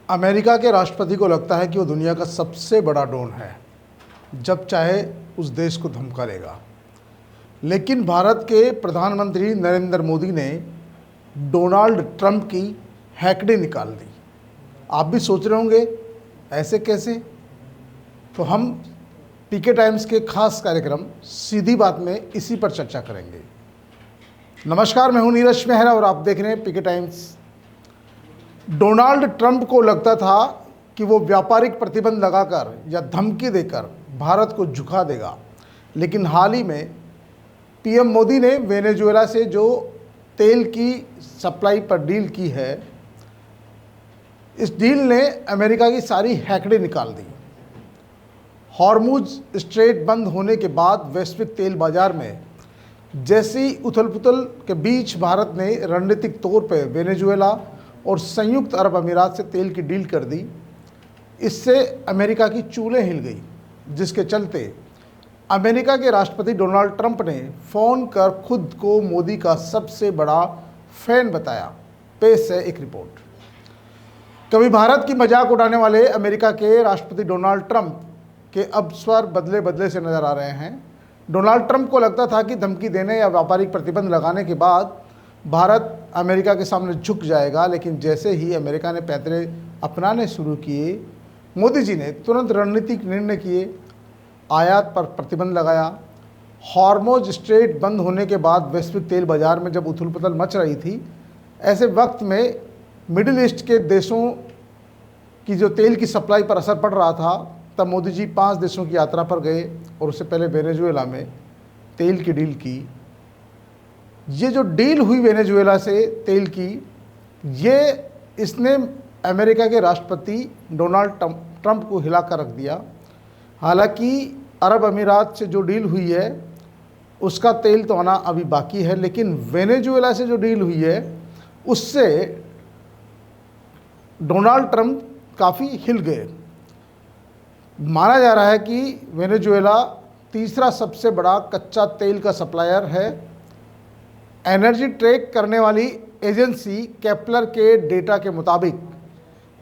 America के राष्ट्रपति को लगता है कि वो दुनिया का सबसे बड़ा डॉन है, जब चाहे उस देश को धमका लेगा। लेकिन भारत के प्रधानमंत्री नरेंद्र मोदी ने डोनाल्ड ट्रंप की हैकड़ी निकाल दी। आप भी सोच रहे होंगे ऐसे कैसे? तो हम पीके टाइम्स के खास कार्यक्रम सीधी बात में इसी पर चर्चा करेंगे। नमस्कार, मैं हूं नीरज मेहरा और आप देख रहे हैं पीके टाइम्स। डोनाल्ड ट्रंप को लगता था कि वो व्यापारिक प्रतिबंध लगाकर या धमकी देकर भारत को झुका देगा, लेकिन हाल ही में पीएम मोदी ने वेनेजुएला से जो तेल की सप्लाई पर डील की है, इस डील ने अमेरिका की सारी हैकड़ें निकाल दी। हॉर्मुज स्ट्रेट बंद होने के बाद वैश्विक तेल बाजार में जैसी उथल पुथल के बीच भारत ने रणनीतिक तौर पर वेनेजुएला और संयुक्त अरब अमीरात से तेल की डील कर दी। इससे अमेरिका की चूलें हिल गई, जिसके चलते अमेरिका के राष्ट्रपति डोनाल्ड ट्रंप ने फ़ोन कर खुद को मोदी का सबसे बड़ा फैन बताया। पेश है एक रिपोर्ट। कभी भारत की मजाक उड़ाने वाले अमेरिका के राष्ट्रपति डोनाल्ड ट्रंप के अब स्वर बदले बदले से नज़र आ रहे हैं। डोनाल्ड ट्रंप को लगता था कि धमकी देने या व्यापारिक प्रतिबंध लगाने के बाद भारत अमेरिका के सामने झुक जाएगा, लेकिन जैसे ही अमेरिका ने पैंतरे अपनाने शुरू किए, मोदी जी ने तुरंत रणनीतिक निर्णय किए, आयात पर प्रतिबंध लगाया। हॉर्मुज स्ट्रेट बंद होने के बाद वैश्विक तेल बाजार में जब उथल पुथल मच रही थी, ऐसे वक्त में मिडिल ईस्ट के देशों की जो तेल की सप्लाई पर असर पड़ रहा था, तब मोदी जी 5 देशों की यात्रा पर गए और उससे पहले वेनेजुएला में तेल की डील की। ये जो डील हुई वेनेजुएला से तेल की, ये इसने अमेरिका के राष्ट्रपति डोनाल्ड ट्रंप को हिला कर रख दिया। हालांकि अरब अमीरात से जो डील हुई है उसका तेल तो आना अभी बाकी है, लेकिन वेनेजुएला से जो डील हुई है उससे डोनाल्ड ट्रंप काफ़ी हिल गए। माना जा रहा है कि वेनेजुएला तीसरा सबसे बड़ा कच्चा तेल का सप्लायर है। एनर्जी ट्रैक करने वाली एजेंसी केपलर के डेटा के मुताबिक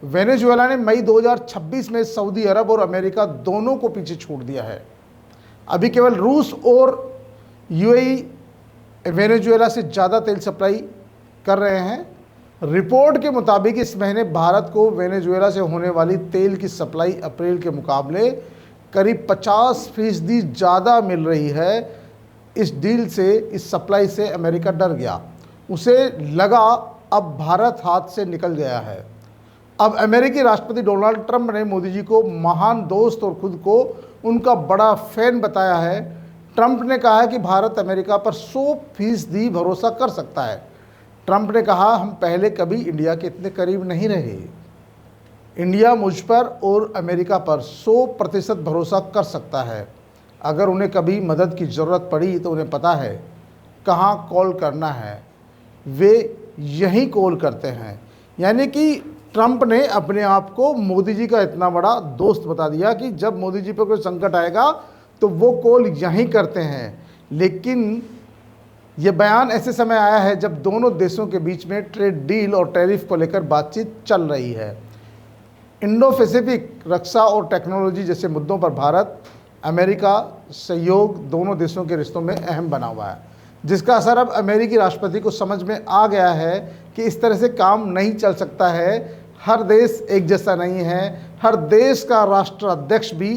वेनेजुएला ने मई 2026 में सऊदी अरब और अमेरिका दोनों को पीछे छोड़ दिया है। अभी केवल रूस और यूएई वेनेजुएला से ज़्यादा तेल सप्लाई कर रहे हैं। रिपोर्ट के मुताबिक इस महीने भारत को वेनेजुएला से होने वाली तेल की सप्लाई अप्रैल के मुकाबले करीब 50% ज़्यादा मिल रही है। इस डील से, इस सप्लाई से अमेरिका डर गया। उसे लगा अब भारत हाथ से निकल गया है। अब अमेरिकी राष्ट्रपति डोनाल्ड ट्रंप ने मोदी जी को महान दोस्त और खुद को उनका बड़ा फैन बताया है। ट्रंप ने कहा है कि भारत अमेरिका पर 100% भरोसा कर सकता है। ट्रंप ने कहा, हम पहले कभी इंडिया के इतने करीब नहीं रहे। इंडिया मुझ पर और अमेरिका पर 100% भरोसा कर सकता है। अगर उन्हें कभी मदद की ज़रूरत पड़ी तो उन्हें पता है कहाँ कॉल करना है, वे यहीं कॉल करते हैं। यानी कि ट्रंप ने अपने आप को मोदी जी का इतना बड़ा दोस्त बता दिया कि जब मोदी जी पर कोई संकट आएगा तो वो कॉल यहीं करते हैं। लेकिन ये बयान ऐसे समय आया है जब दोनों देशों के बीच में ट्रेड डील और टैरिफ को लेकर बातचीत चल रही है। इंडो पैसिफिक, रक्षा और टेक्नोलॉजी जैसे मुद्दों पर भारत अमेरिका सहयोग दोनों देशों के रिश्तों में अहम बना हुआ है, जिसका असर अब अमेरिकी राष्ट्रपति को समझ में आ गया है कि इस तरह से काम नहीं चल सकता है। हर देश एक जैसा नहीं है, हर देश का राष्ट्राध्यक्ष भी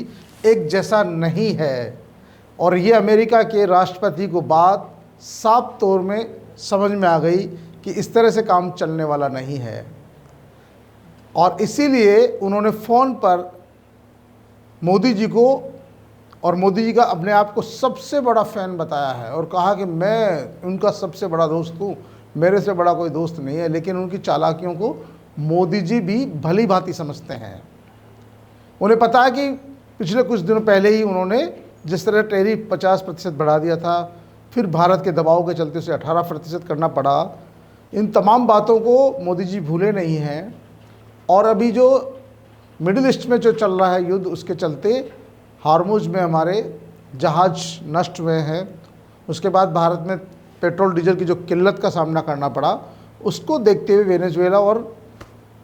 एक जैसा नहीं है। और ये अमेरिका के राष्ट्रपति को बात साफ तौर में समझ में आ गई कि इस तरह से काम चलने वाला नहीं है, और इसीलिए उन्होंने फ़ोन पर मोदी जी को और मोदी जी का अपने आप को सबसे बड़ा फ़ैन बताया है और कहा कि मैं उनका सबसे बड़ा दोस्त हूँ, मेरे से बड़ा कोई दोस्त नहीं है। लेकिन उनकी चालाकियों को मोदी जी भी भली भांति समझते हैं। उन्हें पता है कि पिछले कुछ दिनों पहले ही उन्होंने जिस तरह टैरिफ 50% बढ़ा दिया था, फिर भारत के दबाव के चलते उसे 18% करना पड़ा। इन तमाम बातों को मोदी जी भूले नहीं हैं। और अभी जो मिडिल ईस्ट में जो चल रहा है युद्ध, उसके चलते हॉर्मुज में हमारे जहाज़ नष्ट हुए हैं। उसके बाद भारत में पेट्रोल डीजल की जो किल्लत का सामना करना पड़ा, उसको देखते हुए वेनेजुएला और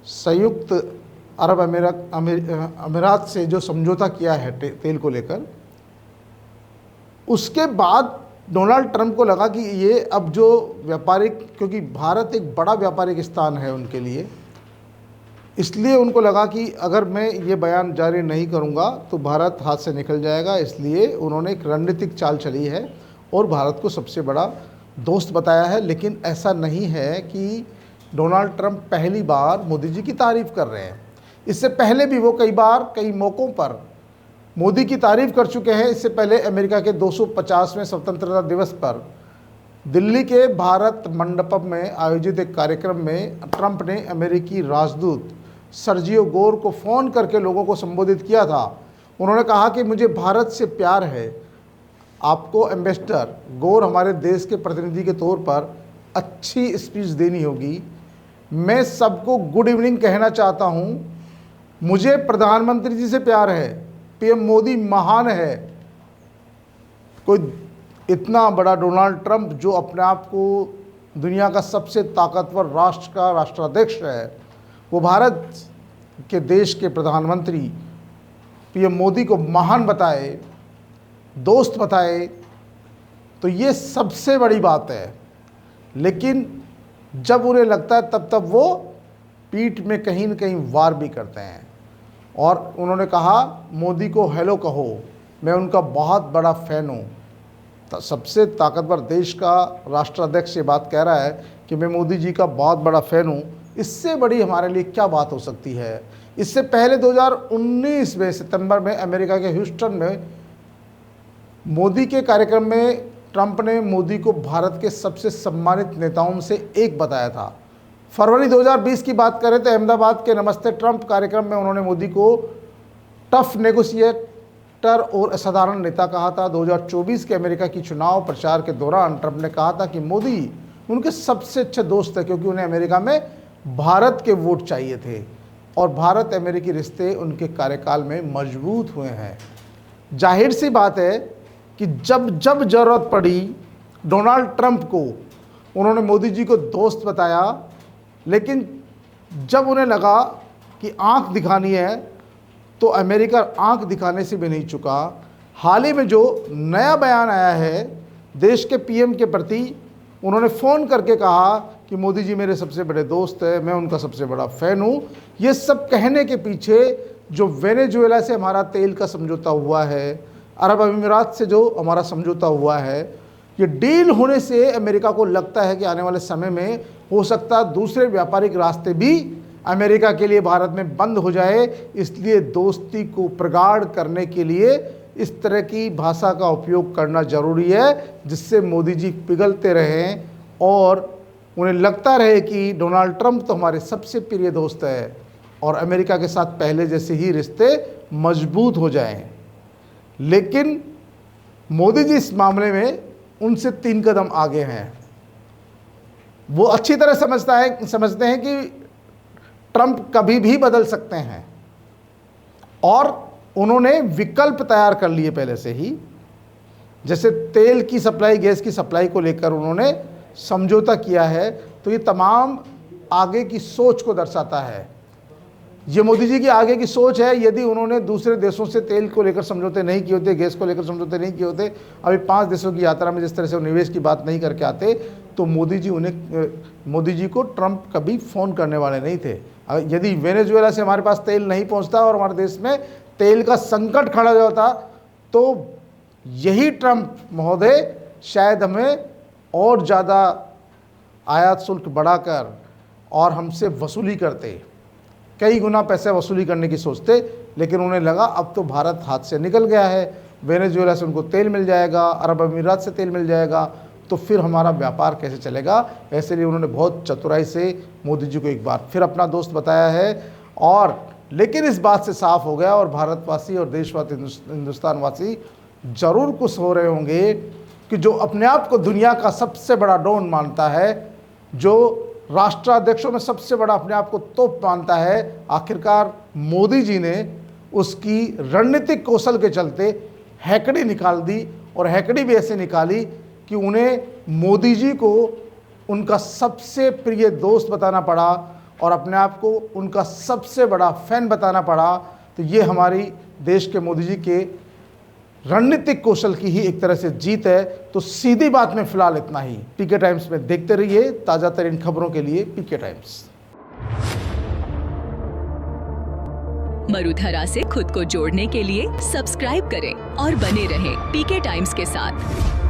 संयुक्त अरब अमीरात से जो समझौता किया है तेल को लेकर, उसके बाद डोनाल्ड ट्रंप को लगा कि ये अब जो व्यापारिक, क्योंकि भारत एक बड़ा व्यापारिक स्थान है उनके लिए, इसलिए उनको लगा कि अगर मैं ये बयान जारी नहीं करूँगा तो भारत हाथ से निकल जाएगा। इसलिए उन्होंने एक रणनीतिक चाल चली है और भारत को सबसे बड़ा दोस्त बताया है। लेकिन ऐसा नहीं है कि डोनाल्ड ट्रंप पहली बार मोदी जी की तारीफ़ कर रहे हैं। इससे पहले भी वो कई बार कई मौक़ों पर मोदी की तारीफ़ कर चुके हैं। इससे पहले अमेरिका के 250वें स्वतंत्रता दिवस पर दिल्ली के भारत मंडपम में आयोजित एक कार्यक्रम में ट्रंप ने अमेरिकी राजदूत सर्जियो गोर को फ़ोन करके लोगों को संबोधित किया था। उन्होंने कहा कि मुझे भारत से प्यार है, आपको एम्बेसडर गोर हमारे देश के प्रतिनिधि के तौर पर अच्छी स्पीच देनी होगी। मैं सबको गुड इवनिंग कहना चाहता हूँ। मुझे प्रधानमंत्री जी से प्यार है, पीएम मोदी महान है। कोई इतना बड़ा डोनाल्ड ट्रंप जो अपने आप को दुनिया का सबसे ताकतवर राष्ट्र का राष्ट्राध्यक्ष है, वो भारत के देश के प्रधानमंत्री पीएम मोदी को महान बताए, दोस्त बताए, तो ये सबसे बड़ी बात है। लेकिन जब उन्हें लगता है तब वो पीठ में कहीं न कहीं वार भी करते हैं। और उन्होंने कहा मोदी को हेलो कहो, मैं उनका बहुत बड़ा फ़ैन हूँ। सबसे ताकतवर देश का राष्ट्राध्यक्ष ये बात कह रहा है कि मैं मोदी जी का बहुत बड़ा फ़ैन हूँ। इससे बड़ी हमारे लिए क्या बात हो सकती है। इससे पहले 2019 में सितंबर में अमेरिका के ह्यूस्टन में मोदी के कार्यक्रम में ट्रंप ने मोदी को भारत के सबसे सम्मानित नेताओं से एक बताया था। फरवरी 2020 की बात करें तो अहमदाबाद के नमस्ते ट्रंप कार्यक्रम में उन्होंने मोदी को टफ नेगोशिएटर और असाधारण नेता कहा था। 2024 के अमेरिका की चुनाव प्रचार के दौरान ट्रंप ने कहा था कि मोदी उनके सबसे अच्छे दोस्त है, क्योंकि उन्हें अमेरिका में भारत के वोट चाहिए थे और भारत अमेरिकी रिश्ते उनके कार्यकाल में मजबूत हुए हैं। जाहिर सी बात है कि जब जब ज़रूरत पड़ी डोनाल्ड ट्रंप को उन्होंने मोदी जी को दोस्त बताया। लेकिन जब उन्हें लगा कि आंख दिखानी है तो अमेरिका आंख दिखाने से भी नहीं चुका। हाल ही में जो नया बयान आया है देश के पीएम के प्रति, उन्होंने फ़ोन करके कहा कि मोदी जी मेरे सबसे बड़े दोस्त हैं, मैं उनका सबसे बड़ा फ़ैन हूँ। ये सब कहने के पीछे जो वेनेजुएला से हमारा तेल का समझौता हुआ है, अरब अमीरात से जो हमारा समझौता हुआ है, ये डील होने से अमेरिका को लगता है कि आने वाले समय में हो सकता है दूसरे व्यापारिक रास्ते भी अमेरिका के लिए भारत में बंद हो जाए। इसलिए दोस्ती को प्रगाढ़ करने के लिए इस तरह की भाषा का उपयोग करना ज़रूरी है, जिससे मोदी जी पिघलते रहें और उन्हें लगता रहे कि डोनाल्ड ट्रंप तो हमारे सबसे प्रिय दोस्त है और अमेरिका के साथ पहले जैसे ही रिश्ते मजबूत हो जाएं। लेकिन मोदी जी इस मामले में उनसे 3 कदम आगे हैं। वो अच्छी तरह समझते हैं कि ट्रंप कभी भी बदल सकते हैं और उन्होंने विकल्प तैयार कर लिए पहले से ही। जैसे तेल की सप्लाई, गैस की सप्लाई को लेकर उन्होंने समझौता किया है, तो ये तमाम आगे की सोच को दर्शाता है। ये मोदी जी की आगे की सोच है। यदि उन्होंने दूसरे देशों से तेल को लेकर समझौते नहीं किए होते, गैस को लेकर समझौते नहीं किए होते, अभी 5 देशों की यात्रा में जिस तरह से वो निवेश की बात नहीं करके आते, तो मोदी जी को ट्रंप कभी फ़ोन करने वाले नहीं थे। यदि वेनेजुएला से हमारे पास तेल नहीं पहुंचता और हमारे देश में तेल का संकट खड़ा हो जाता, तो यही ट्रंप महोदय शायद हमें और ज़्यादा आयात शुल्क बढ़ाकर और हमसे वसूली करते, कई गुना पैसे वसूली करने की सोचते। लेकिन उन्हें लगा अब तो भारत हाथ से निकल गया है, वेनेजुएला से उनको तेल मिल जाएगा, अरब अमीरात से तेल मिल जाएगा, तो फिर हमारा व्यापार कैसे चलेगा। ऐसे लिए उन्होंने बहुत चतुराई से मोदी जी को एक बार फिर अपना दोस्त बताया है। और लेकिन इस बात से साफ हो गया और भारतवासी और देशवासी, हिंदुस्तानवासी ज़रूर खुश हो रहे होंगे कि जो अपने आप को दुनिया का सबसे बड़ा डॉन मानता है, जो राष्ट्राध्यक्षों में सबसे बड़ा अपने आप को तोप मानता है, आखिरकार मोदी जी ने उसकी रणनीतिक कौशल के चलते हैकड़ी निकाल दी। और हैकड़ी भी ऐसे निकाली कि उन्हें मोदी जी को उनका सबसे प्रिय दोस्त बताना पड़ा और अपने आप को उनका सबसे बड़ा फैन बताना पड़ा, तो ये हमारी देश के मोदी जी के रणनीतिक कौशल की ही एक तरह से जीत है। तो सीधी बात में फिलहाल इतना ही। पीके टाइम्स में देखते रहिए ताज़ा तरीन खबरों के लिए पीके टाइम्स। मरुधरा से खुद को जोड़ने के लिए सब्सक्राइब करें और बने रहें पीके टाइम्स के साथ।